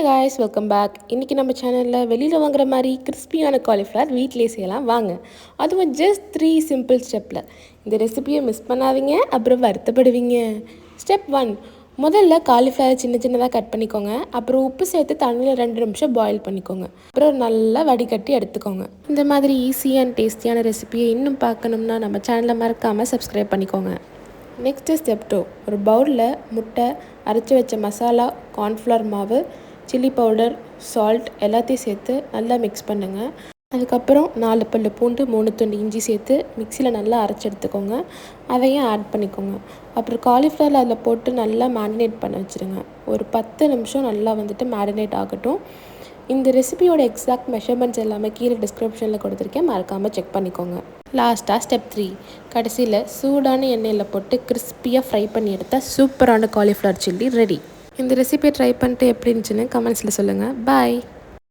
Guys welcome back. இன்றைக்கி நம்ம சேனலில் வெளியில் வாங்குற மாதிரி கிறிஸ்பியான காலிஃப்ளவர் வீட்டிலேயே செய்யலாம் வாங்க. அதுவும் ஜஸ்ட் 3 சிம்பிள் ஸ்டெப்பில். இந்த ரெசிபியை மிஸ் பண்ணாதீங்க, அப்புறம் வருத்தப்படுவீங்க. ஸ்டெப் 1, முதல்ல காலிஃப்ளவர் சின்ன சின்னதாக கட் பண்ணிக்கோங்க. அப்புறம் உப்பு சேர்த்து தண்ணியில் 2 நிமிஷம் பாயில் பண்ணிக்கோங்க. அப்புறம் நல்லா வடிகட்டி எடுத்துக்கோங்க. இந்த மாதிரி ஈஸியான டேஸ்டியான ரெசிபியை இன்னும் பார்க்கணும்னா நம்ம சேனலை மறக்காமல் சப்ஸ்கிரைப் பண்ணிக்கோங்க. நெக்ஸ்ட்டு ஸ்டெப் 2, ஒரு பவுலில் முட்டை, அரைச்சி வச்ச மசாலா, கார்ன்ஃப்ளவர் மாவு, சில்லி பவுடர், சால்ட் எல்லாத்தையும் சேர்த்து நல்லா மிக்ஸ் பண்ணுங்கள். அதுக்கப்புறம் 4 பல்லு பூண்டு, 3 துண்டு இஞ்சி சேர்த்து மிக்சியில் நல்லா அரைச்சி எடுத்துக்கோங்க. அதையும் ஆட் பண்ணிக்கோங்க. அப்புறம் காலிஃப்ளவர் அதில் போட்டு நல்லா மேரினேட் பண்ண வச்சுருங்க. ஒரு 10 நிமிஷம் நல்லா மேரினேட் ஆகட்டும். இந்த ரெசிபியோட எக்ஸாக்ட் மெஷர்மெண்ட்ஸ் எல்லாமே கீழே டிஸ்கிரிப்ஷனில் கொடுத்துருக்கேன், மறக்காமல் செக் பண்ணிக்கோங்க. லாஸ்ட்டாக ஸ்டெப் 3, கடைசியில் சூடான எண்ணெயில் போட்டு கிறிஸ்பியாக ஃப்ரை பண்ணி எடுத்தால் சூப்பரான காலிஃப்ளவர் சில்லி ரெடி. இந்த ரெசிபியை ட்ரை பண்ணிட்டு எப்படி இருந்துச்சுன்னு கமெண்ட்ஸில் சொல்லுங்கள். பாய்.